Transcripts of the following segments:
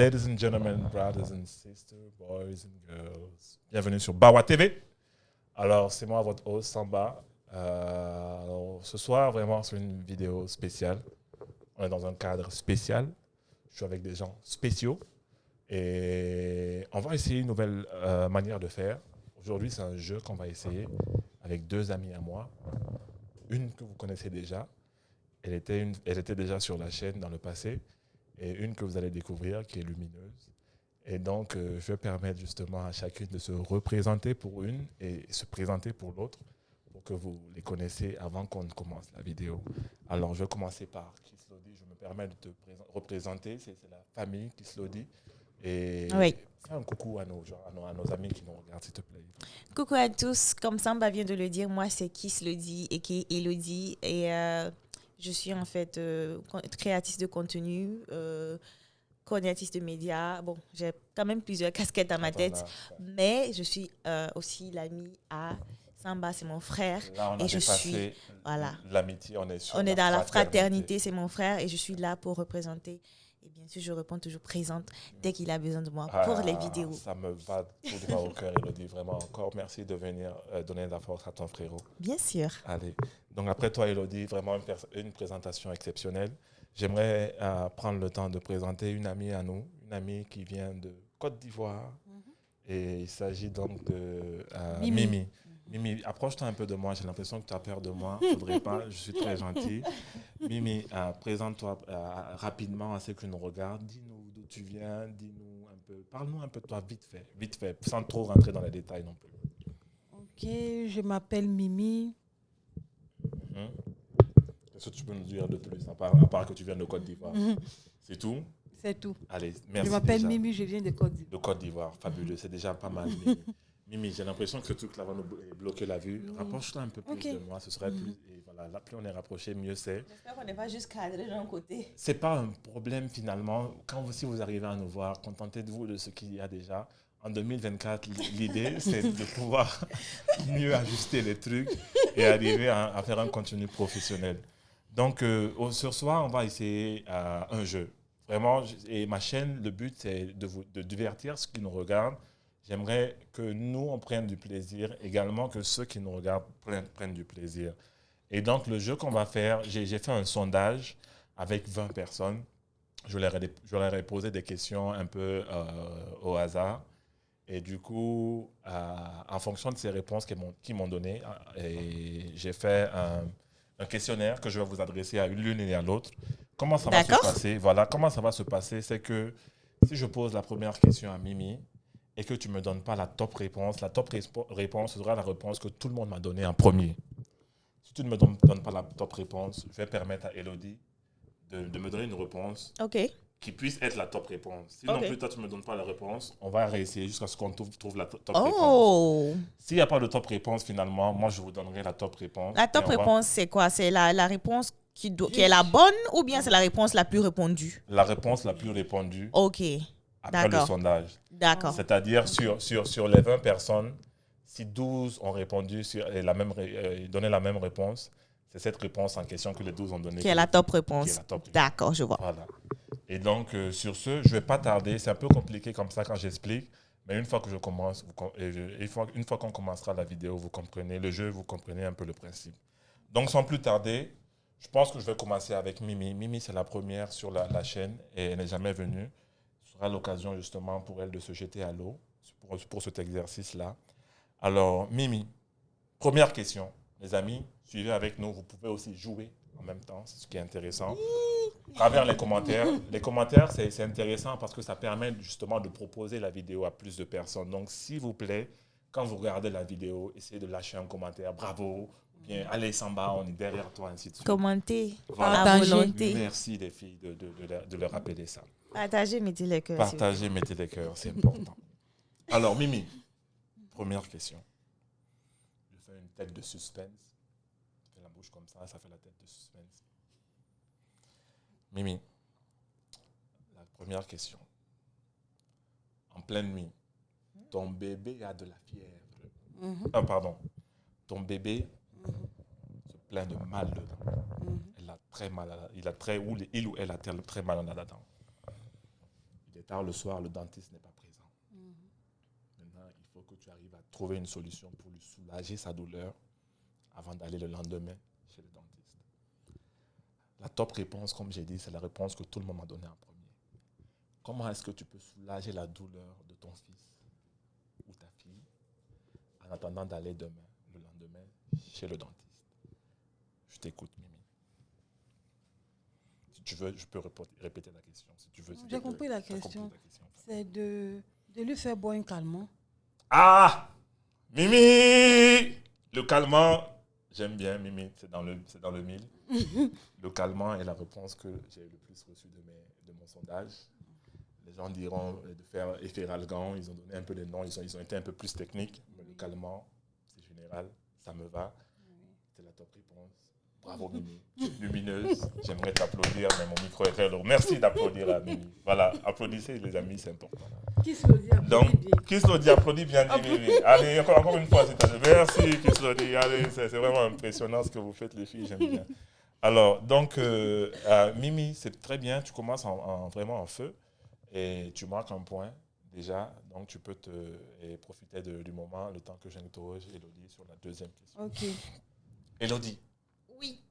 Ladies and gentlemen, brothers and sisters, boys and girls, bienvenue sur Bawa TV. Alors, c'est moi, votre host, Samba. Alors, ce soir, vraiment, c'est une vidéo spéciale. On est dans un cadre spécial. Je suis avec des gens spéciaux. Et on va essayer une nouvelle manière de faire. Aujourd'hui, c'est un jeu qu'on va essayer avec deux amies à moi. Une que vous connaissez déjà. Elle était déjà sur la chaîne dans le passé. Et une que vous allez découvrir qui est lumineuse. Et donc, je vais permettre justement à chacune de se représenter pour une et se présenter pour l'autre pour que vous les connaissiez avant qu'on ne commence la vidéo. Alors, je vais commencer par Kislodi. Je me permets de te représenter. C'est la famille Kislodi. Et Oui. fais un coucou à nos amis qui nous regardent, s'il te plaît. Coucou à tous, comme Samba vient de le dire, moi c'est Kislodi et qui est Elodie et je suis en fait créatrice de contenu, coordinatrice de médias. Bon, j'ai quand même plusieurs casquettes à ma tête, mais je suis aussi l'amie à Samba, c'est mon frère. Là, on a dépassé l'amitié, on est dans la fraternité, c'est mon frère et je suis là pour représenter. Et bien sûr, je réponds toujours présente dès qu'il a besoin de moi pour les vidéos. Ça me va tout droit au cœur, Elodie. Vraiment, encore merci de venir donner de la force à ton frérot. Bien sûr. Allez. Donc, après toi, Elodie, vraiment une présentation exceptionnelle. J'aimerais prendre le temps de présenter une amie à nous, une amie qui vient de Côte d'Ivoire. Et il s'agit donc de Mimi. Mimi, approche-toi un peu de moi. J'ai l'impression que tu as peur de moi. Il ne faudrait pas. Je suis très gentil. Mimi, présente-toi rapidement à ceux qui nous regardent. Dis-nous d'où tu viens. Dis-nous un peu. Parle-nous un peu de toi vite fait, sans trop rentrer dans les détails non plus. Ok, je m'appelle Mimi. Qu'est-ce que tu peux nous dire de plus, à part que tu viens de Côte d'Ivoire? C'est tout? C'est tout. Allez, merci. Je m'appelle déjà. Mimi, je viens de Côte d'Ivoire. De Côte d'Ivoire, fabuleux. C'est déjà pas mal, Mimi. Mimi, j'ai l'impression que ce truc-là va nous bloquer la vue. Rapproche-toi un peu plus de moi, ce serait plus... Et voilà, là, plus on est rapproché, mieux c'est. J'espère qu'on n'est pas juste cadré d'un côté. C'est pas un problème finalement. Si vous arrivez à nous voir, contentez-vous de ce qu'il y a déjà. En 2024, l'idée, c'est de pouvoir mieux ajuster les trucs et arriver à faire un contenu professionnel. Donc, ce soir, on va essayer un jeu. Vraiment, et ma chaîne, le but, c'est de divertir ceux qui nous regardent. J'aimerais que nous, on prenne du plaisir, également que ceux qui nous regardent prennent du plaisir. Et donc, le jeu qu'on va faire, j'ai fait un sondage avec 20 personnes. Je leur ai posé des questions un peu au hasard. Et du coup, en fonction de ces réponses qu'ils m'ont données, j'ai fait un questionnaire que je vais vous adresser à l'une et à l'autre. Comment ça va se passer? Voilà, comment ça va se passer, c'est que si je pose la première question à Mimi et que tu ne me donnes pas la top réponse ce sera la réponse que tout le monde m'a donnée en premier. Si tu ne me donnes pas la top réponse, je vais permettre à Elodie de me donner une réponse qui puisse être la top réponse. Si non plus toi tu ne me donnes pas la réponse, on va réessayer jusqu'à ce qu'on trouve la top réponse. S'il n'y a pas de top réponse finalement, moi je vous donnerai la top réponse. La top réponse, c'est quoi? C'est la réponse qui est la bonne ou bien c'est la réponse la plus répandue? La réponse la plus répandue. Ok. Après le sondage. D'accord. C'est-à-dire sur les 20 personnes, si 12 ont répondu donné la même réponse, c'est cette réponse en question que les 12 ont donnée. Qui est la top réponse. D'accord, je vois. Voilà. Et donc, sur ce, je ne vais pas tarder. C'est un peu compliqué comme ça quand j'explique. Mais une fois que je commence, une fois qu'on commencera la vidéo, vous comprenez le jeu, vous comprenez un peu le principe. Donc, sans plus tarder, je pense que je vais commencer avec Mimi. Mimi, c'est la première sur la chaîne et elle n'est jamais venue. Ce sera l'occasion justement pour elle de se jeter à l'eau pour cet exercice-là. Alors, Mimi, première question. Les amis, suivez avec nous. Vous pouvez aussi jouer en même temps, c'est ce qui est intéressant. À travers les commentaires. Les commentaires, c'est intéressant parce que ça permet justement de proposer la vidéo à plus de personnes. Donc, s'il vous plaît, quand vous regardez la vidéo, essayez de lâcher un commentaire. Bravo. Bien, allez, Samba, on est derrière toi, ainsi de suite. Commentez. Voilà. À volonté. Merci, les filles, de leur rappeler ça. Partagez, mettez les cœurs. Partagez, mettez les cœurs, c'est important. Alors, Mimi, première question. Je fais une tête de suspense. Je fais la bouche comme ça fait la tête de suspense. Mimi, la première question. En pleine nuit, ton bébé a de la fièvre. Pardon. Ton bébé se plaint de mal dedans. Il a très mal il ou elle a très mal à la dent. Il est tard le soir, le dentiste n'est pas présent. Maintenant, il faut que tu arrives à trouver une solution pour lui soulager sa douleur avant d'aller le lendemain chez le dentiste. La top réponse, comme j'ai dit, c'est la réponse que tout le monde m'a donnée en premier. Comment est-ce que tu peux soulager la douleur de ton fils ou ta fille en attendant d'aller demain, le lendemain, chez le dentiste? Je t'écoute, Mimi. Si tu veux, je peux répéter la question. Si tu veux, J'ai compris la question. C'est de lui faire boire un calmant. Ah! Mimi! Le calmant, j'aime bien, Mimi, c'est dans le mille. Le calmant est la réponse que j'ai le plus reçue de mon sondage. Les gens diront de faire Efferalgan, ils ont donné un peu des noms, ils ont été un peu plus techniques, mais le calmant, c'est général, ça me va. C'est la top réponse. Bravo, Mimi. Tu es lumineuse. J'aimerais t'applaudir, mais mon micro est très lourd. Merci d'applaudir à Mimi. Voilà, applaudissez les amis, c'est important. Kislodi applaudit bien. Kislodi applaudit bien, dit Mimi. Allez, encore une fois, s'il te plaît. Merci, Kislodi. Allez, c'est vraiment impressionnant ce que vous faites, les filles, j'aime bien. Alors, donc, Mimi, c'est très bien. Tu commences vraiment en feu et tu marques un point déjà. Donc, tu peux profiter du moment, le temps que j'interroge Élodie sur la deuxième question. Ok. Élodie. Oui.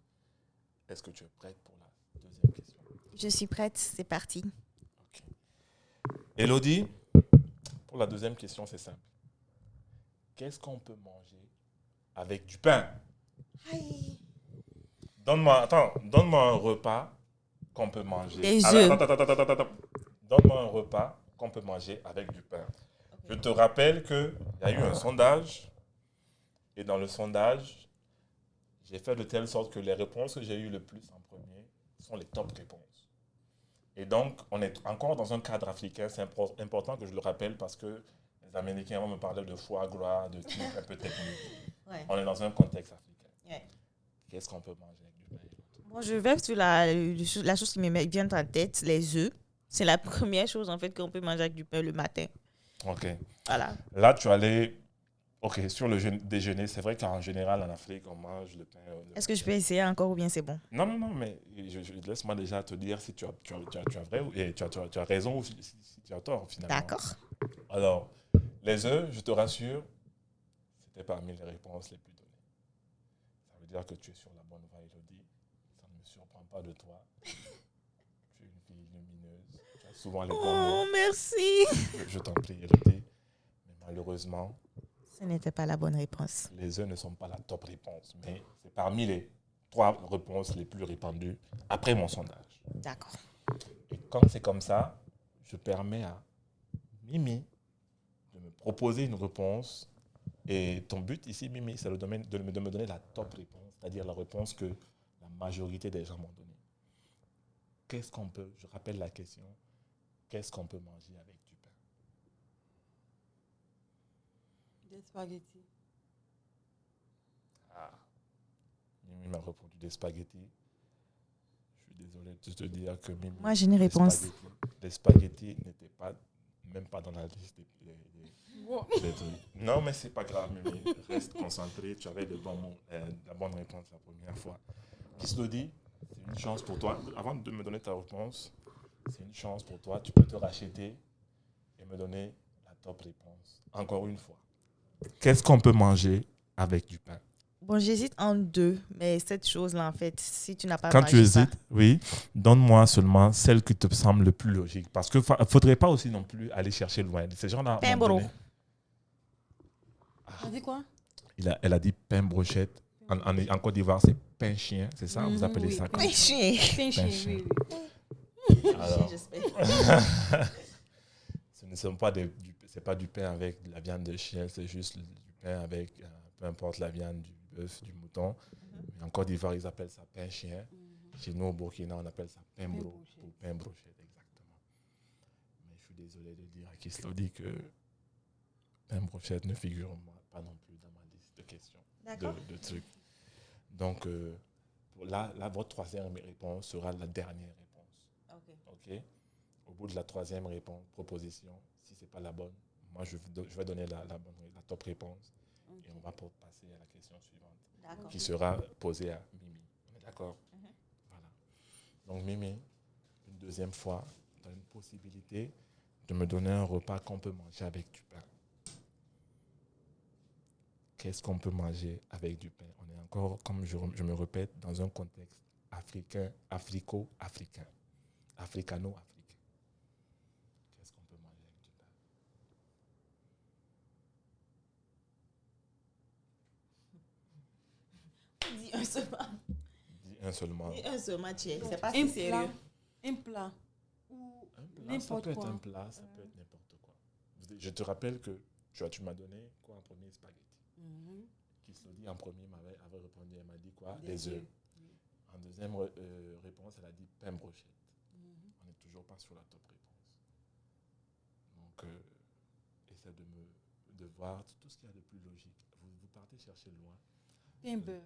Est-ce que tu es prête pour la deuxième question? Je suis prête, c'est parti. Ok. Élodie, pour la deuxième question, c'est simple. Qu'est-ce qu'on peut manger avec du pain? Aïe. Donne-moi un repas qu'on peut manger. Des œufs. Attends. Donne-moi un repas qu'on peut manger avec du pain. Okay. Je te rappelle qu'il y a eu un sondage. Et dans le sondage, j'ai fait de telle sorte que les réponses que j'ai eues le plus en premier sont les top réponses. Et donc, on est encore dans un cadre africain. C'est important que je le rappelle parce que les Américains vont me parler de foie gras, de trucs un peu techniques. Ouais. On est dans un contexte africain. Ouais. Qu'est-ce qu'on peut manger avec du pain? Bon, je vais sur la chose qui me vient en tête, les œufs. C'est la première chose en fait qu'on peut manger avec du pain le matin. Ok. Voilà. Là, tu allais... Ok, sur le déjeuner, c'est vrai qu'en général, en Afrique, on mange le pain. Est-ce que je peux essayer encore ou bien c'est bon? Non, mais laisse-moi déjà te dire si tu as vrai et tu as raison ou si tu as tort, finalement. D'accord. Alors, les œufs, je te rassure, c'était parmi les réponses les plus données. Ça veut dire que tu es sur la bonne voie, Élodie. Ça ne me surprend pas de toi. Tu es une fille lumineuse. Tu as souvent les bons mots. Oh, merci. Je t'en prie, Élodie. Mais malheureusement... Ce n'était pas la bonne réponse. Les œufs ne sont pas la top réponse, mais c'est parmi les 3 réponses les plus répandues après mon sondage. D'accord. Et quand c'est comme ça, je permets à Mimi de me proposer une réponse. Et ton but ici, Mimi, c'est de me donner la top réponse, c'est-à-dire la réponse que la majorité des gens m'ont donnée. Qu'est-ce qu'on peut, je rappelle la question, qu'est-ce qu'on peut manger avec du pain? Des spaghettis. Ah, Mimi m'a répondu des spaghettis. Je suis désolé de te dire que Mimi... Moi, j'ai une réponse. Les spaghettis n'étaient même pas dans la liste des trucs. Non, mais c'est pas grave, Mimi. Reste concentré. Tu avais la bonne réponse la première fois. Kislodi, c'est une chance pour toi. Avant de me donner ta réponse, c'est une chance pour toi. Tu peux te racheter et me donner la top réponse. Encore une fois. Qu'est-ce qu'on peut manger avec du pain? Bon, j'hésite en 2, mais cette chose-là, en fait, si tu n'as pas Quand mangé tu hésites, ça, oui, donne-moi seulement celle qui te semble le plus logique. Parce qu'il ne faudrait pas aussi non plus aller chercher loin. Ces gens-là... Pain bro. On dit quoi? Elle a dit pain brochette. En Côte d'Ivoire, c'est pain chien. C'est ça? Vous appelez ça pain chien. Pain chien, oui. Alors, ce ne sont pas c'est pas du pain avec de la viande de chien, c'est juste du pain avec, peu importe la viande, du bœuf, du mouton. Mais en Côte d'Ivoire, ils appellent ça pain chien. Chez nous, au Burkina, on appelle ça pain bro ou pain brochette, exactement. Mais je suis désolé de dire à Kislodi que pain brochette ne figure pas non plus dans ma liste de questions, de trucs. Donc, là, votre troisième réponse sera la dernière réponse. OK? Au bout de la troisième proposition, si ce n'est pas la bonne, moi, je vais donner la top réponse. Et on va passer à la question suivante, qui sera posée à Mimi. On est d'accord? Voilà. Donc, Mimi, une deuxième fois, tu as une possibilité de me donner un repas qu'on peut manger avec du pain. Qu'est-ce qu'on peut manger avec du pain? On est encore, comme je me répète, dans un contexte africain, africo-africain, africano-africain. Qu'est-ce qu'on peut manger avec du pain? Dis un seulement. Dis un seulement. Dis un seulement, Thierry. C'est pas Un si sérieux. Un plat. Ou Un plat, ça n'importe peut être quoi. un plat, ça peut être n'importe quoi. Je te rappelle que tu m'as donné quoi en premier? Spaghetti. Qui se dit en premier avait répondu, elle m'a dit quoi? Des œufs. En deuxième réponse, elle a dit pain brochette. On n'est toujours pas sur la top réponse. Donc, essaie de voir tout ce qu'il y a de plus logique. Vous partez chercher loin. Pain beurre.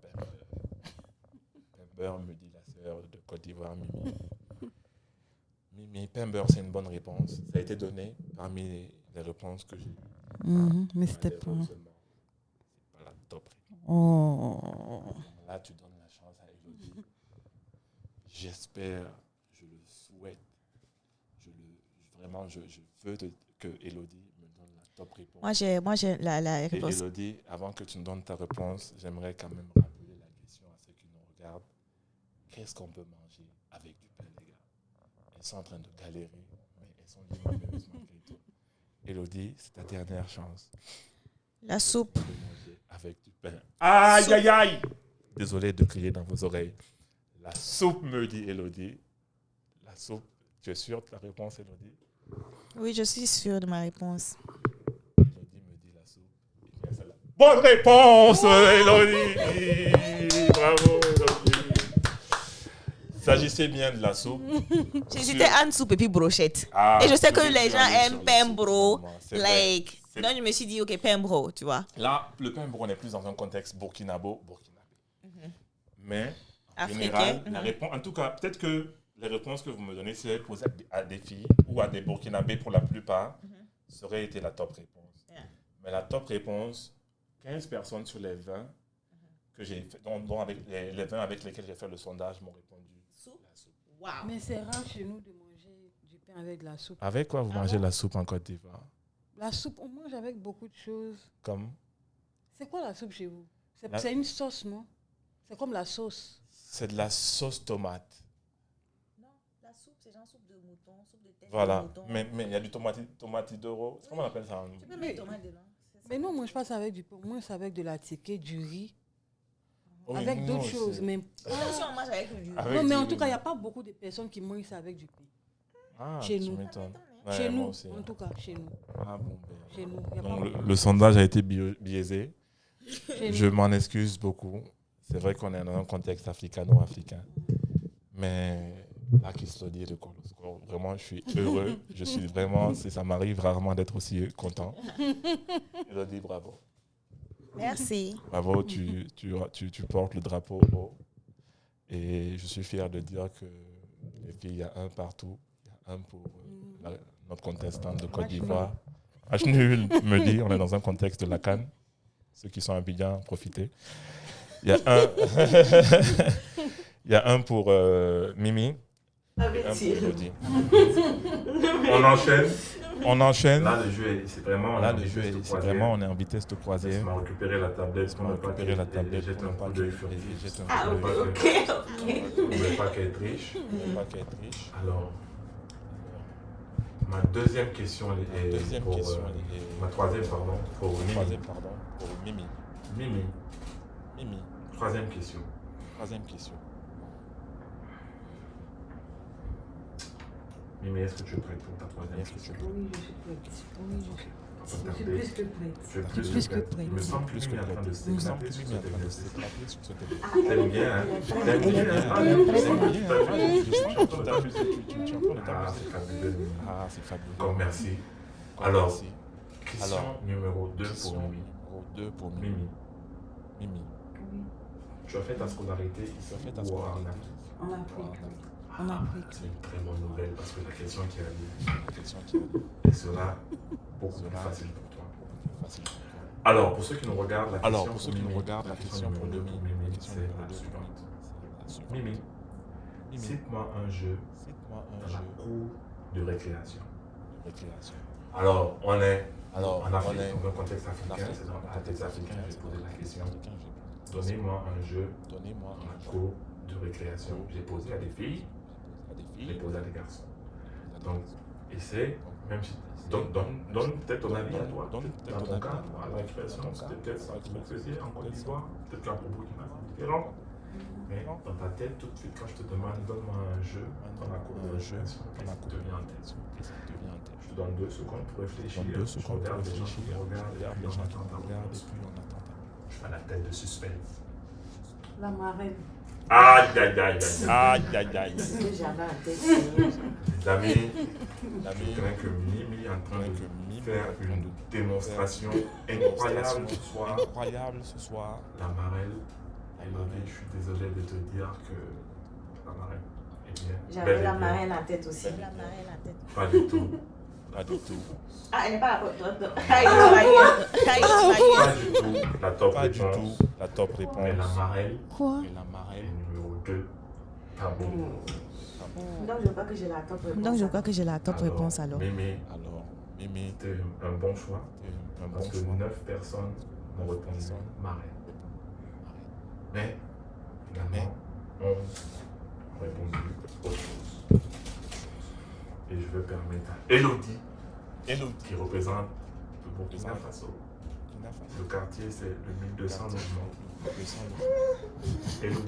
Pain beurre. Pain beurre, me dit la sœur de Côte d'Ivoire, Mimi. Mimi, pain beurre, c'est une bonne réponse. Ça a été donné parmi les réponses que j'ai eues. Mais c'était Des pas. œufs seulement. C'est pas la top réponse. Oh. Là, tu donnes la chance à Elodie. J'espère, je le souhaite, vraiment, je veux que Elodie me donne la top réponse. Moi, j'ai la Et réponse. Elodie, avant que tu me donnes ta réponse, j'aimerais quand même rappeler la question à ceux qui nous regardent. Qu'est-ce qu'on peut manger avec du pain, les gars? Elles sont en train de galérer, mais elles sont libres malgré tout. Elodie, c'est ta dernière chance. La soupe. De manger avec du pain. Aïe, aïe, aïe! Désolé de crier dans vos oreilles. La soupe, me dit Elodie. La soupe. Tu es sûre de la réponse, Elodie? Oui, je suis sûre de ma réponse. Elodie me dit la soupe. Eh bien, c'est la bonne réponse, Elodie! Bravo, Elodie! Il s'agissait bien de la soupe. J'hésitais entre soupe et puis brochette. Ah, Et je sais que j'aurais les dû gens aller sur aiment la pain soupe, bro. vraiment, c'est vrai. Like. Donc, je me suis dit, OK, pain bro, tu vois. Là, le pain bro, on est plus dans un contexte burkinabé. Mais, en Africain. général, la réponse, en tout cas, peut-être que les réponses que vous me donnez, si elles posées à des filles ou à des burkinabés pour la plupart, ça aurait été la top réponse. Yeah. Mais la top réponse, 15 personnes sur les 20 que j'ai fait, dont avec les 20 avec lesquels j'ai fait le sondage m'ont répondu Soupe? la soupe. Wow. Mais c'est rare chez nous de manger du pain avec de la soupe. Avec quoi vous Ah mangez bon? la soupe en Côte d'Ivoire? La soupe, on mange avec beaucoup de choses. Comme C'est quoi la soupe chez vous? La- C'est une sauce, non? C'est comme la sauce. c'est de la sauce tomate. Non, la soupe, c'est genre soupe de mouton, soupe de tête de Voilà. mouton. Mais il y a du tomate d'oro. Comment on appelle ça en... Tu peux mettre tomate dedans. C'est ça. Mais non, on mange pas ça avec du pain. On mange ça avec de la ticket, du riz, Oui, avec nous d'autres aussi. choses. Mais... Nous aussi, on mange avec du Avec non, mais du en tout riz. cas, il n'y a pas beaucoup de personnes qui mangent ça avec du pain. Ah, Chez tu nous. m'étonnes. Ça Ouais, Chez moi nous, aussi, en hein. tout cas, chez nous. Ah bon, ben, Chez nous. Y a donc, pas le beaucoup. sondage a été biaisé. Chez Je nous. m'en excuse beaucoup. C'est vrai qu'on est dans un contexte africano-africain. Mais là, qui se le dit de Colosco, vraiment, je suis heureux. Je suis vraiment, ça m'arrive rarement d'être aussi content. Je dis bravo. Merci. Bravo, tu portes le drapeau haut. Et je suis fier de dire que les filles, il y a un partout. Il y a un pour notre contestante de Côte Match d'Ivoire. Match nul, me dit, on est dans un contexte de la CAN. Ceux qui sont à Abidjan, profitez. Il y a un, il y a un pour Mimi. Et un pour Elodie. On enchaîne. Là, le jeu, c'est vraiment. Là, le jeu, c'est vraiment, on est en vitesse de croisière. Laisse-moi récupérer la tablette. Laisse-moi récupérer la tablette Jette pour un ne pas coup qu'elle d'œil furtif. jette un Ah, coup ok, d'œil. ok. On ne veut pas qu'elle triche. Pour ne pas qu'elle triche. Alors, ma deuxième question est Deuxième pour, question, ma troisième, pardon, pour Mimi. troisième, pardon, pour Mimi. Mimi, Mimi, troisième question. troisième question. Mimi, est-ce que tu es prête pour ta troisième Est-ce que tu question? Oui, je suis prête. Oui, je suis On va Je suis tarder. plus que prête. Tu es plus que prête. Il me semble que plus tu que es en train de prête. Il me semble s'éclater que sur Mimi est en cette train de exercice. s'éclater sur ce thème. T'aimes bien, hein? T'aimes T'aimes bien, bien, hein? hein? T'aimes T'aimes bien, bien, hein? hein? Je sens que tu t'amuses, tu es en train de Ah, t'amuser. c'est fabuleux, Mimi. Ah, c'est fabuleux. Encore merci. Encore Alors, merci. Question numéro 2 Question pour Mimi. numéro 2 pour Mimi. Mimi, Mimi, tu as fait ta scolarité ici tu as fait ta ou en scolarité Afrique? En Afrique. En Afrique. C'est une très bonne nouvelle parce que la question qui arrive, La question qui est elle sera beaucoup plus Sera facile pour toi. facile pour toi. Alors, pour ceux qui nous regardent, la question Alors, pour ceux qui Mimi, nous regardent, la question pour numéro Mimi, deux la question c'est numéro la 2 pour suivante. Mimi, c'est la suivante. Mimi, Mimi, cite-moi un jeu cite-moi un dans la jeu cour de récréation. Récréation. Alors, on est Alors, en Afrique, on est dans un contexte africain, Afrique, c'est dans dans un un contexte contexte africain, africain, je vais poser la question. Donnez-moi Donnez-moi un jeu Donnez-moi dans la un cour de récréation. J'ai posé à des filles, à des j'ai filles. posé à des garçons. Donc, essaie, même si. Donne peut-être ton avis à toi. Donne peut-être Dans ton ton avis cas, à toi. à la récréation, Dans ton c'était cas, peut-être ça que vous faisiez en Côte d'Ivoire, peut-être qu'un pour Burkina, c'est différent. Mais dans ta tête, tout de suite, quand je te demande, donne-moi un jeu dans la cour de récréation, qu'est-ce qui te vient en tête? Qu'est-ce qui te vient en tête? Je te donne 2 secondes pour réfléchir. Donne 2 Je secondes pour regarde les gens réfléchir. qui me regardent et puis les on gens qui attend ta me regardent et réponse. puis on attend ta réponse. Je fais la tête de suspense. La marraine. Aïe, aïe, aïe, aïe. Aïe, aïe, aïe. Ce que j'avais en tête, Les amis, L'ami, je crains que Mimi est en train que de Mimi faire est en train une de démonstration démonstration incroyable ce soir. incroyable ce soir. La marelle, Elodie, je suis désolé de te dire que la marelle est bien. j'avais bel et la bien. marraine en tête aussi. La marraine en tête. Pas du tout. Pas du tout. Ah, elle n'est pas la pote. Ah, il est joyeux. Pas du tout. La top Pas du réponse. tout. La top réponse. Mais la marelle Quoi? Mais la est marraine. numéro 2. Ah bon. Donc, je crois que j'ai la top réponse. Donc, je crois que j'ai la top réponse alors. Mémé, Alors, Mimi, c'était un bon choix. c'est un bon Parce que choix. 9 personnes ont répondu marelle. Mais finalement, 11 ont répondu autre chose. Et je veux permettre à Elodie, Elodie, qui représente le Burkina Faso. Burkina Faso. Le quartier, c'est le 1200 logements. Le sang. Elodie,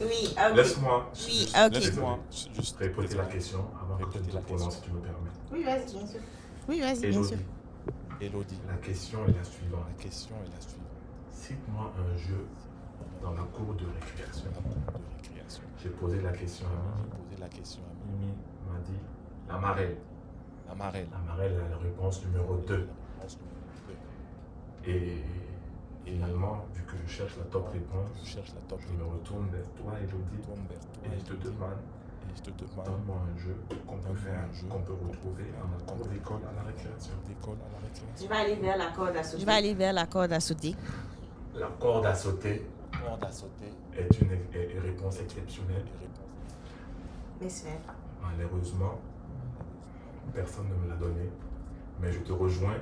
Oui, ok. laisse-moi Oui, juste ok. Laisse-moi juste répéter la question avant que tu Répéter te la prononces, question. si tu me permets. Oui, vas-y, bien sûr. Oui, vas-y, bien sûr. Elodie, Elodie, la question est la suivante. la question est la suivante. Cite-moi un jeu dans la cour de récréation. Dans la cour de récréation. J'ai posé la question à J'ai Mimi. posé la question à Mimi. Mimi m'a dit la marelle. La marraine. La marelle a la réponse numéro 2. La réponse numéro Et finalement, vu que je cherche la top réponse, deux. Je cherche la top je me retourne vers toi, Elodie, Tombe vers toi et je te demande, et je te demande donne-moi un jeu qu'on peut Donne-moi faire, un jeu qu'on peut retrouver faire dans la qu'on cour peut d'école à la récréation. d'école à la Je récréation. vais aller vers la corde à sauter. Je vais aller vers la corde à sauter. La corde à sauter Corde à sauter est une réponse exceptionnelle. et réponse. Mais c'est pas. Malheureusement, personne ne me l'a donné, mais je te rejoins.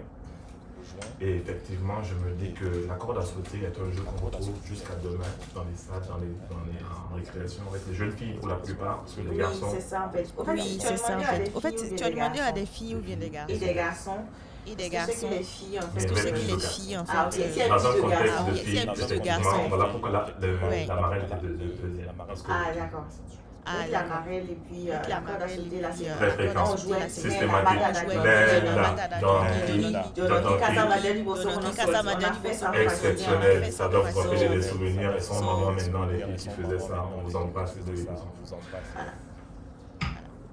Rejoins. Et effectivement, je me dis que la corde à sauter est un jeu qu'on retrouve jusqu'à demain dans les salles, en récréation avec les jeunes filles pour la plupart, parce que les Oui, garçons. c'est ça en fait. Au fait, Oui, tu as c'est ça en demandé à des fait. Au fait, filles ou tu bien as des demandé à garçons? des filles ou bien des garçons. Et des garçons. Et des Parce que je sais garçons. que les filles, en fait. Parce que je sais que Mais les plus filles, en Ah, ok. fait. Si elle Dans un plus de contexte garçons. de oui, filles, il y a plus de effectivement, garçons. voilà pourquoi Ouais. la marraine était de deuxième. parce que- Ah, d'accord. Ah, Donc, la d'accord. marelle et puis Donc, la corde à sauter, là, c'est Très fréquent. on jouait Systématique. la bagarre Jouait Bella, la dans Dans Casa Madeleine, ils vont se Dans rendre Casa on a Madeleine, fait ils ça vont en se famille, exceptionnel, fait ça ça doit de vous façon- rappeler des souvenirs et son sans- maman maintenant, les Et filles qui son faisaient maman, ça, on maintenant, vous les embrasse, filles les qui faisaient deux. ça, on vous embrasse. Voilà.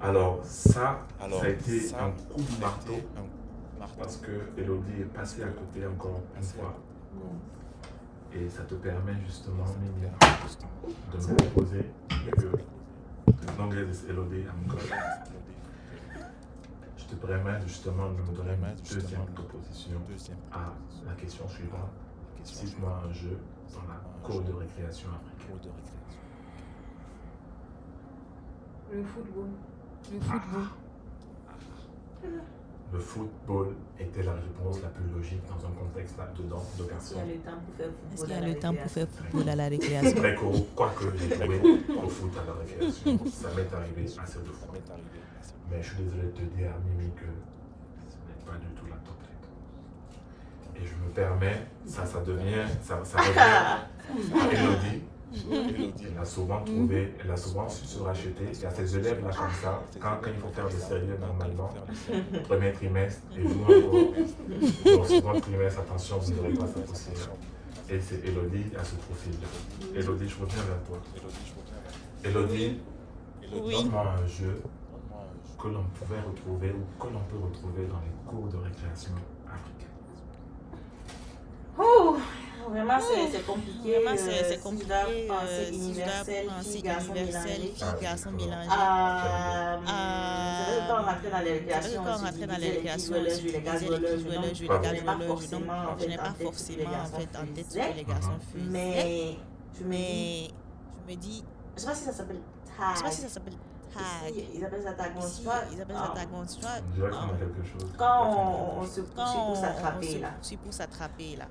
Alors ça Alors, a été ça, un coup de ça a marteau été un marteau. parce que Elodie est passée à côté encore une fois et ça te permet justement, Mimi, de me proposer que l'anglaise Elodie à mon collègue. Je te permets justement de me donner une deuxième proposition Deuxième à la question suivante. question. Cite-moi un jeu dans la cour de récréation africaine. Cours de récréation. Le football. Le football. Le football était la réponse la plus logique dans un contexte là-dedans de Est-ce garçons. qu'il y a le temps pour faire football? Est-ce qu'il y a à la le temps pour récréation? faire football à la récréation? Très court, quoique j'ai joué au foot à la récréation. Ça m'est arrivé assez de Ça fois. m'est arrivé. assez Mais je suis désolé de te dire, Mimi, que ce n'est pas du tout la top réponse. Et je me permets, ça devient, ça revient à Elodie. Elodie. Elle a souvent trouvé, elle a souvent su se racheter. Il y a ces élèves là comme ça, quand il faut faire le sérieux normalement, premier trimestre et nous encore, au second trimestre, attention, vous n'aurez pas ça possible. Et c'est Elodie à ce profil-là. Elodie, je reviens vers toi. Elodie, je reviens vers toi. Elodie, Oui. donne-moi un jeu Donne-moi un jeu. que l'on pouvait retrouver ou que l'on peut retrouver dans les cours de récréation africaine. Oh, vraiment, c'est compliqué. Vraiment, c'est Si compliqué. je dois Si penser je dois universel, penser filles, garçons universel, mélangés. filles, garçons mélangés. C'est vrai que quand on rentrait dans les C'est vrai que récréations, quand on on se rentrait dans les disait les filles récréations, jouaient leur on jeu, les gars disait jouaient leur les jeu. filles jouaient leur jeu, Donc, les gars je n'ai jouaient pas leur jeu. Donc, forcément, en je n'ai fait, pas en tête ce que les forcément en garçons fait en tête ce faisaient. que les garçons faisaient. Mais je me dis, Mais je me dis, je sais pas si ça s'appelle je sais pas si tag. ça s'appelle Hag. Ici, ils appellent ça tag on Ici, strap. ils appellent ça tag on strap. On dirait qu'on a quelque chose. Quand on se pousse Quand pour on s'attraper se là. poursuit pour s'attraper là.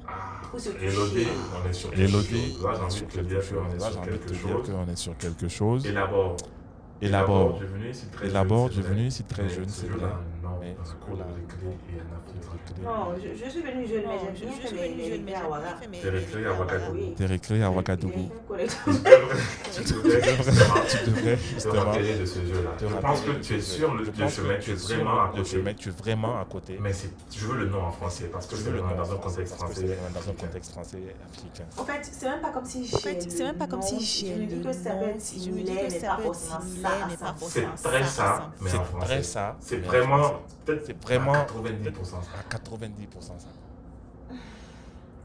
Pour se Elodie, toucher. on est sur quelque Elodie, chose. Là, j'ai envie de te dire qu'on est sur quelque chose. qu'on est sur quelque chose. Élabore. Élabore. J'ai venu ici très Élabore, jeune. j'ai venu ici très jeune, Ce c'est jour-là, vrai. non, Mais dans ce un cours de jour-là, récré et un après-midi. Non, je suis venue jeune, mais j'aime bien faire mes récré à Ouaga. T'es récré à Ouagadougou. Oui. T'es récré à Ouagadougou. Tu devrais Tu devrais te justement rappeler de ce jeu-là. te Je rappeler pense que de tu es ce sur jeu. le Je pense chemin, que tu es tu es vraiment à sur le côté. chemin, tu es vraiment à côté. Mais je veux le nom en français parce que Je c'est veux le nom dans un en français, contexte parce que français. c'est dans un contexte français africain. En fait, c'est même pas comme si j'ai. En fait, c'est même pas comme si j'ai Je me dis le que ça peut nom. être Je me dis similaire, que mais ça pas peut être forcément similaire, ça. mais pas C'est forcément très ça, mais en C'est français. très ça. C'est mais en vraiment, français. peut-être C'est vraiment à 90% ça. à 90% ça.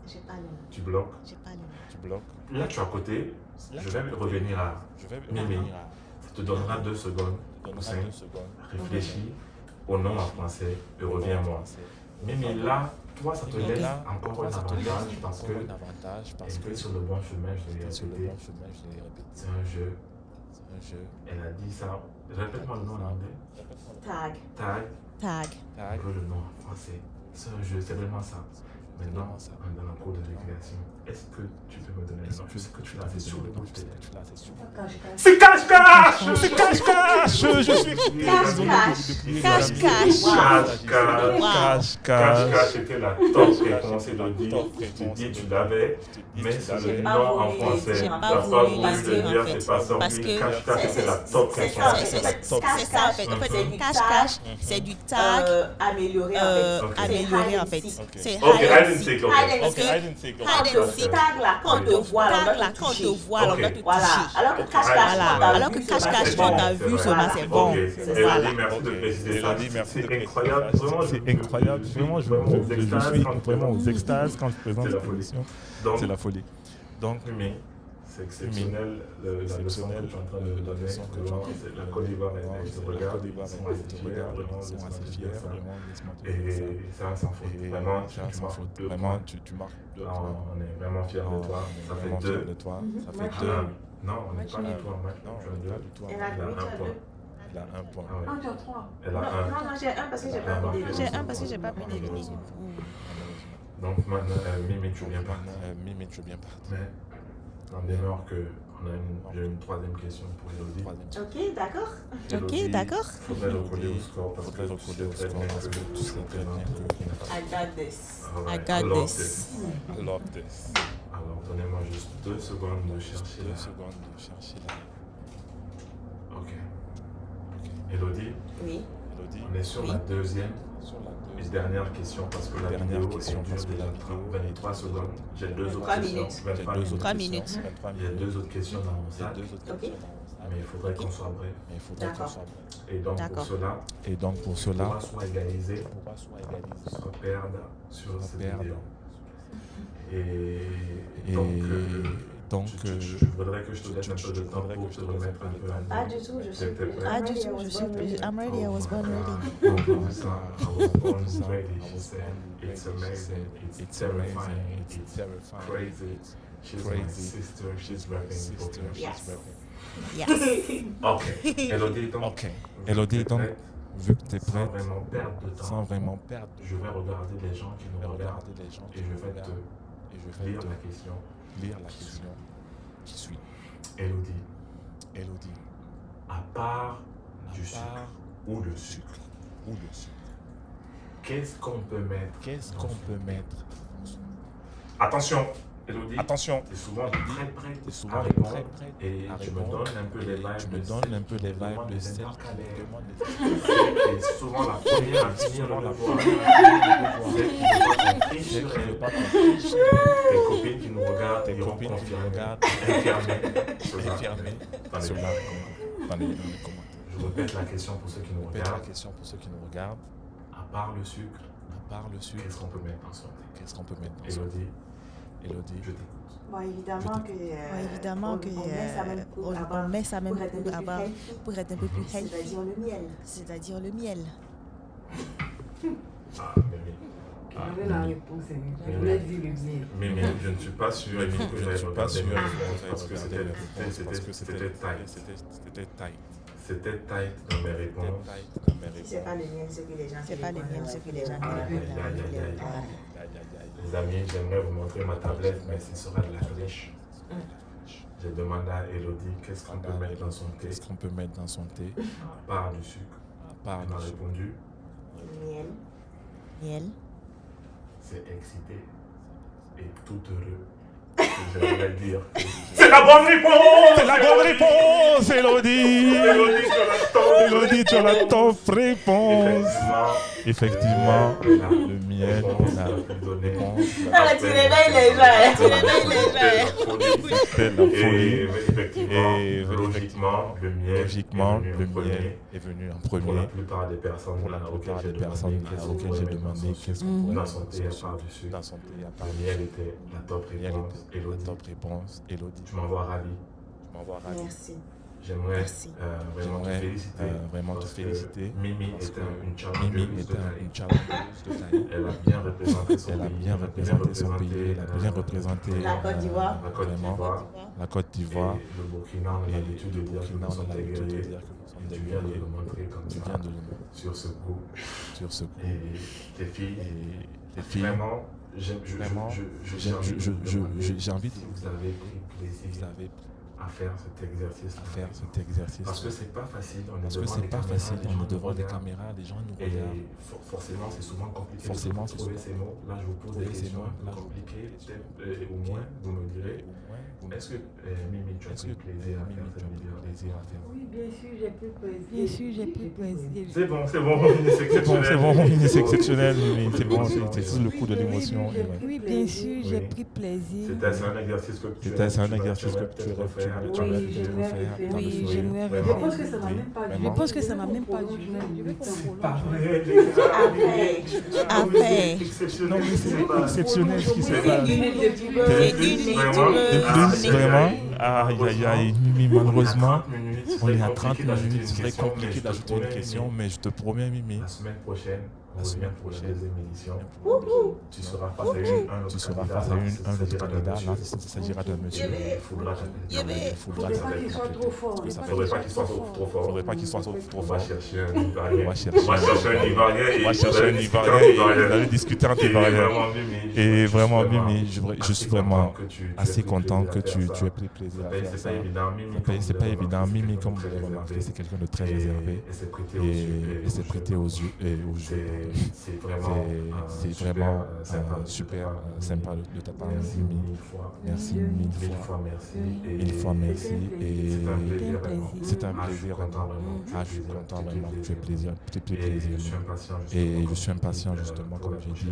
J'ai pas le nom. Tu bloques. J'ai pas le nom. Tu bloques. Là, tu es à côté. Là, Je tu es à vais côté. revenir à. Je vais Mimi. revenir à. Ça te donnera 2 secondes. Donne-moi Poussin. 2 secondes. Réfléchis au nom en français et reviens-moi. Mais là, toi, ça te Mais laisse là, encore toi, un ça te laisse avantage parce encore que un avantage parce elle que est sur le bon chemin, je tu l'ai es sur le répété. bon chemin, je l'ai répété. C'est un jeu. C'est un jeu. Elle a dit ça. Répète-moi le nom en anglais. Tag. Tag. Tag. Tag. Je veux le nom en français. C'est un jeu, c'est vraiment ça. Maintenant, vraiment ça. on est dans la cour de récréation. Est-ce que tu peux me donner le nom? Je sais que tu l'as fait sur le bout de tes lèvres. Tu l'as fait sur le C'est cache-cache! C'est cache-cache! Je suis Cache-cache. Cache-cache. Wow. Cache-cache. Cache-cache, c'était la top réponse, Elodie. Top Tu réponse, dis, tu Elodie. l'avais, Je te dis, mais tu c'est l'avais. le Pas nom en voulu, français. j'ai Tu pas n'as pas voulu voulu parce le que, dire, en fait, c'est pas parce sorti. que Cache-cache, c'est- c'était la top c'est réponse. ça, C'est ça, top. c'est ça en fait. En fait, C'est du cache-cache, c'est du tag Amélioré en fait. Ok. amélioré en C'est fait. hide and seek. C'est Ok, hide hide and and seek. seek, Hide ok. and Ok, seek. hide and seek. Hide Quand and on seek. tag là, quand on te voit, on Tag doit là, te quand on te toucher. voit, on Ok. doit te Voilà. toucher. Alors que cache-cache, Voilà. quand t'as Alors vu, que c'est pas cache-cache, c'est quand bon. t'as vu, c'est seulement vrai. c'est bon. Ok, C'est Elodie, ça. merci de Ok. préciser ça. Elodie, merci de C'est préciser incroyable. ça. Vraiment, C'est incroyable. Vraiment, je suis vraiment aux extases quand je présente C'est la cette folie. émission. Donc, C'est la folie. Donc, mais c'est exceptionnel la leçon que tu es en train de la donner. leçon que tu es en train de C'est la donner. Côte d'Ivoire, Vraiment, elle te la regarde. Côte d'Ivoire, Ils sont elle assez te fiers, regarde, vraiment, ils sont laisse-moi assez te fiers, dire ça. vraiment, laisse-moi te dire ça. Et ça, sans faute. Et Vraiment, ça, tu sans marques faute. 2 Vraiment, points. tu marques 2 Non, points. on est vraiment fiers de toi. On est Ça fait vraiment fiers 2. de toi. Ça Mhm. fait Match 2. Non, on n'est Match pas nul. du tout en match. Non, Tu as on n'est 2. pas du tout en Elle match. a Elle a oui, tu 1 as point. deux. Il a 1 point. Ah ouais. Un, tu as trois. Elle a Non, 1. non, j'ai un parce que j'ai pas Ah, mis ok. de J'ai un parce que j'ai pas pris de Malheureusement. Mimi. Donc maintenant, Mimi, tu viens pas. Mimi, tu viens pas. Mais on demeure que j'ai une troisième question pour Elodie. Ok, d'accord. Ok, d'accord. Il faudrait le coller au score parce que Faudrait tu recoller au sais très score bien parce que tu sais très bien I got this. I got Alors, this. I love this. Alors, donnez-moi juste 2 secondes de chercher 2 là. secondes de chercher là. Ok. Ok. Elodie, Oui. Elodie, on est sur Oui. la deuxième sur la et deuxième. dernière question parce que la Dernière vidéo question, elle parce dure que la déjà vidéo 23 est- secondes. J'ai 2 autres 3 questions. minutes. 23 J'ai 2 minutes. autres 3 questions. minutes. 23 Il y a minutes. 2 autres questions dans mon Il y a sac, 2 autres Ok. questions dans mon sac. mais il faudrait qu'on soit bref. Mais il faudrait qu'on D'accord. soit bref. Et donc, pour D'accord. cela, Et donc, pour on cela, va soit égaliser, on pourra soit égaliser, soit perdre sur soit cette perdre. vidéo. Et Et donc, donc, je voudrais que je te laisse un peu de temps voudrais pour que je te te laisse remettre un peu à Ah, niveau. du tout, je T'es suis prêt? Ah, du tout, je suis plus. I'm ready, I was born ready. Oh my God, I was born ready, she said. It's amazing, it's terrifying, it's crazy. She's my Crazy. sister, she's rapping pour me. Yes. Yes. Ok, Elodie, donc, Ok. vu que Elodie, t'es donc, prête, vu que tu es sans prête, vraiment perdre de temps, sans vraiment perdre, je vais regarder les gens qui je vais nous regardent regarder les gens et qui je nous vais regardent te et je vais lire te la question. lire la question qui suit. Elodie, Elodie, à part à du sucre part ou le du sucre, sucre ou le sucre, qu'est-ce qu'on peut mettre qu'est-ce dans qu'on ce- peut mettre dans ce- Attention, Elodie, Attention, tu es souvent très prête tu es souvent à répondre très prête et à tu me répondre. donnes un peu les Et vibes tu de me donnes celle un peu qui les te demande vibes de des celle qui intercalaires. demande des Qui est souvent la première à finir souvent le la devoir. première Celle qui ne veut pas qu'on prie Celle sur qui veut elle. pas qu'on prie sur elle. Tes copines qui nous regardent, Tes et ont copines qui nous confirmé, regardent, infirmées, cela. infirmées, Dans les cela commentaires. dans les commentaires. Je répète la question pour ceux qui nous Répète la regardent. question pour ceux qui nous regardent. À part le sucre, À part le sucre, qu'est-ce qu'on peut mettre dans son thé? qu'est-ce qu'on peut mettre dans son Elodie, Elodie, je t'écoute. Bon, évidemment que. Bon, évidemment que on met ça même pour avoir- on met ça même pour être un peu pour plus avoir healthy, pour être un peu plus healthy, c'est-à-dire le miel. c'est-à-dire le miel. Ah, Mimi. Ah, J'avais la Mimi. réponse. Je voulais dire le miel. Mimi, je ne suis pas sûr je que ne j'aille suis pas sûr regarder que parce que c'était c'était tight. c'était tight. C'est C'était tight dans mes réponses. Si c'est pas le mien, c'est que les gens C'est pas le mien, c'est que les gens qui Aïe, répondent. aïe, aïe, aïe, aïe. Les amis, j'aimerais vous montrer ma tablette, mais ce sera de la flèche. J'ai demandé à Elodie qu'est-ce qu'on peut mettre dans son thé, Qu'est-ce qu'on peut mettre dans son thé à part du sucre. à part Elle m'a du sucre? répondu, miel. Miel. c'est excité et tout heureux. J'aimerais dire que c'est la bonne réponse! C'est la bonne réponse, Elodie! Elodie, tu as la top! Elodie, tu as la top réponse! Effectivement, la le miel, réponse la la plus donnée. réponse, Ah, tu réveilles les gens. Tu réveilles les gens. c'est la Et folie. effectivement, Et logiquement, le miel Logiquement, est venu le en premier. miel est venu en Pour la premier. plupart des personnes Pour la auxquelles plupart j'ai des personnes demandé qu'est-ce qu'on auxquelles pourrait j'ai mettre dans demandé son qu'est-ce sucre. qu'on pourrait Dans mettre son thé, à part du sucre. dans son thé à part Le du miel sucre. était la top Le miel réponse. était la Elodie, top réponse. Elodie, je m'en vois ravi. je m'en vois ravi. Merci. J'aimerais Merci. vraiment te J'aimerais féliciter. vraiment te parce que féliciter. Mimi Parce était que une Mimi challengeuse de était taille. une challengeuse de taille. Elle a bien représenté son Elle a pays. bien représenté son pays, elle a bien représenté La Côte d'Ivoire. La Côte vraiment d'Ivoire. la Côte d'Ivoire. Et le Burkina, on a Et l'habitude de le dire que Burkina, nous on a sommes des l'habitude de guerriers. dire que nous sommes Et des tu viens de guerriers. le montrer comme Tu ça, viens de le montrer sur ce coup. sur ce coup. Et tes filles, Et les filles, vraiment, vraiment, j'ai envie de vous demander j'ai envie de si vous avez pris plaisir vous avez à faire cet exercice. à faire cet exercice. Parce que c'est pas facile, on est Parce que devant c'est les pas caméras, facile, les on gens est devant nous les regardent. caméras, les gens nous Et regardent. forcément, c'est souvent compliqué Forcément, de c'est trouver souvent ces mots. Là, je vous pose des trouver ces questions mots. un peu Là, je vous compliquées. pose des questions Peut-être, au moins, vous me direz, Au moins, vous est-ce que Mimi, tu as est-ce pris que plaisir à Mimi, faire tu cette as pris vidéo? plaisir à faire? Oui, bien sûr, j'ai pris plaisir. Bien sûr, j'ai pris plaisir. C'est bon, Mimi, c'est C'est bon, exceptionnel. Mimi, c'est exceptionnel, Mimi, c'est bon, L'émotion, c'est sous le coup de Oui, l'émotion. oui, et ouais. oui, bien sûr, j'ai Oui. pris plaisir. C'est un exercice que tu C'est un aimerais exercice que peut-être refaire avec tu ta aimerais vidéo. j'aimerais refaire refaire. dans le Oui, sourire. j'aimerais Vraiment. refaire. Je pense que ça n'a même pas Vraiment. Je pense que ça n'a même pas duré. Je vais qu'on C'est prolonge. pas vrai, les gars. Après. C'est exceptionnel. Non, mais c'est exceptionnel ce qui se Oui, passe. une minute de plus. C'est De une minute vraiment. De plus, vraiment, aïe, aïe, aïe, Mimi, malheureusement, on est à 30 minutes. minutes, c'est très compliqué d'ajouter une question, mais je te promets, Mimi, La semaine prochaine, on La revient semaine pour la prochaine. deuxième édition. Tu seras face à un autre tu seras candidat. face à Là, un il autre s'agira d'un candidat. monsieur. Là, il s'agira d'un monsieur. Il faudra Il faudra Faudrait pas qu'il soit trop fort. Parce que ça faudrait pas qu'il soit trop fort. faudrait pas qu'il soit trop On va fort. chercher un Ivoirien. On va chercher un Ivoirien. On va et chercher un vous Ivoirien allez et vous allez discuter entre Et Ivoiriens. vraiment, Mimi, Et vraiment, je suis Mimi, je suis vraiment que tu assez aies pris content plaisir que à faire tu ça. aies pris plaisir à faire C'est ça. pas évident, Mimi. C'est pas évident. Mimi, comme vous très l'avez remarqué, réservé. c'est quelqu'un de très réservé Et c'est prêté aux yeux. et c'est prêté aux yeux et aux jeux. C'est vraiment C'est vraiment super sympa de ta part, Merci Mimi. mille fois. Merci Mille mille fois. fois merci. Mille fois merci. Et C'est un plaisir vraiment. c'est un Ah, je suis plaisir. content vraiment. Ah, je suis content vraiment. Tu es plaisir. Tu es plaisir. Et je suis impatient Et justement. je suis impatient justement, comme j'ai dit,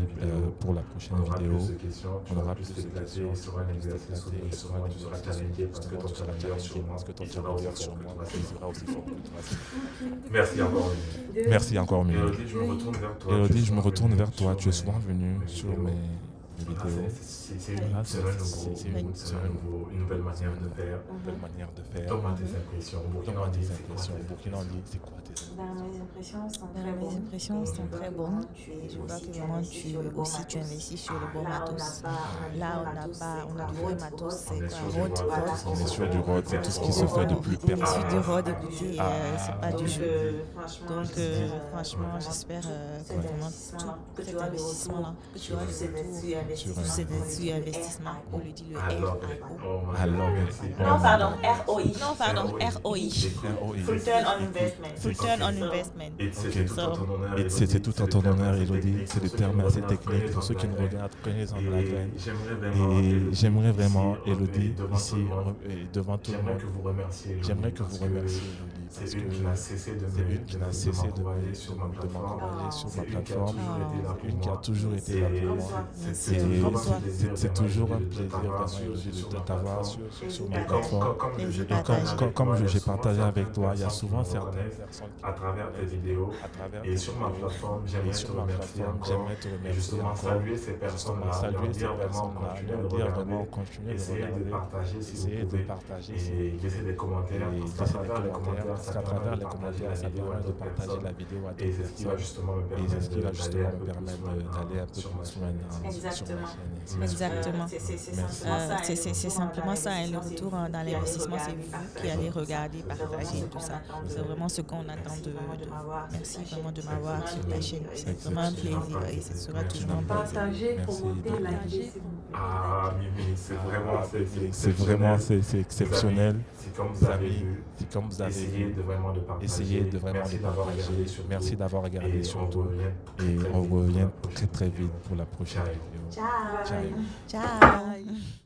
pour la prochaine On aura vidéo. plus de questions, tu On aura vas plus plus de t'éclater, questions. il sera un exercice où tu seras challengé parce que ton challenger sur moi, parce que ton il sera challenger aussi sur fort que moi, toi. il sera aussi fort que toi. Merci encore. Mimi. Merci encore, Mimi. Élodie, je me retourne vers toi. Élodie, je me retourne vers sur toi. Tu es mes- souvent venu mes sur vidéos. mes vidéos. C'est une nouvelle manière de faire. Nouvelle manière de faire. Donne-moi tes impressions. Donne-moi tes c'est quoi impressions. tes Burkina Faso, c'est quoi tes impressions? Mes impressions sont Mes très bonnes. impressions Et sont je vois très que bonnes. vraiment tu- Et je vois aussi que tu vraiment investis tu sur le bon aussi tu matos. investis sur le bon Là, matos. Là, on n'a pas du vrai matos, c'est quoi? Rod, On est sur du rod, c'est tout ce qui se fait de plus on est sur du pertinent. rod, écoutez, c'est pas du Donc, jeu. franchement, Donc, j'espère, franchement, j'espère que cet vraiment investissement-là, que cet tu auras le investissement-là, retour que tu auras sur le ces retour investissements. sur ces On investissements, on lui dit le Alors, RIO. Alors, Non, pardon, ROI. Non, pardon, ROI. Return on Investment. Return on Investment. Et c'est tout en ton honneur. Et c'est tout en ton honneur, Elodie. C'est le terme assez technique pour ceux qui nous regardent, connaissent en la graine. Et j'aimerais vraiment, Elodie, ici, et devant tout le J'aimerais monde, que vous remerciez. j'aimerais que vous remerciez Elodie. C'est Parce une que qui n'a cessé de c'est une qui n'a cessé de m'envoyer sur ma de plateforme. m'envoyer sur C'est ma une qui a plateforme. toujours été là pour Une qui a moi. toujours été là pour moi. C'est toujours un plaisir vraiment, Elodie, de t'avoir sur ma plateforme. Comme j'ai partagé avec toi, il y a souvent certaines personnes à travers tes vidéos à travers et sur ma plateforme, j'aimerais te remercier encore. te Et remercier justement encore. saluer ces personnes-là, leur Saluer ces dire vraiment personnes-là, continuez leur de dire regarder, vraiment continuez de essayez de regarder, partager si essayez vous de pouvez partager et laissez des commentaires et parce qu'à laissez des travers les commentaires, Parce qu'à travers les commentaires, ça permet de partager la vidéo à Et d'autres c'est ce qui va personnes. justement me Et c'est ce qui va justement me permettre permettre d'aller un peu sur plus ma loin sur ma Exactement. chaîne. Exactement. C'est simplement ça. Et le retour dans l'investissement, c'est vous qui allez regarder, partager tout ça. C'est vraiment ce qu'on attend de. Merci vraiment de m'avoir sur ta chaîne. C'est vraiment un plaisir et ce sera toujours un plaisir. Partagez, Merci. commentez, likez. Ah, Mimi, c'est vraiment, c'est exceptionnel. C'est comme vous avez vu, C'est comme vous avez essayez vu. de vraiment de partager. Essayez de vraiment Merci de d'avoir partager. regardé surtout. Merci d'avoir regardé Et surtout. Et on revient très très vite pour la prochaine vidéo. Ciao. Ciao. Ciao.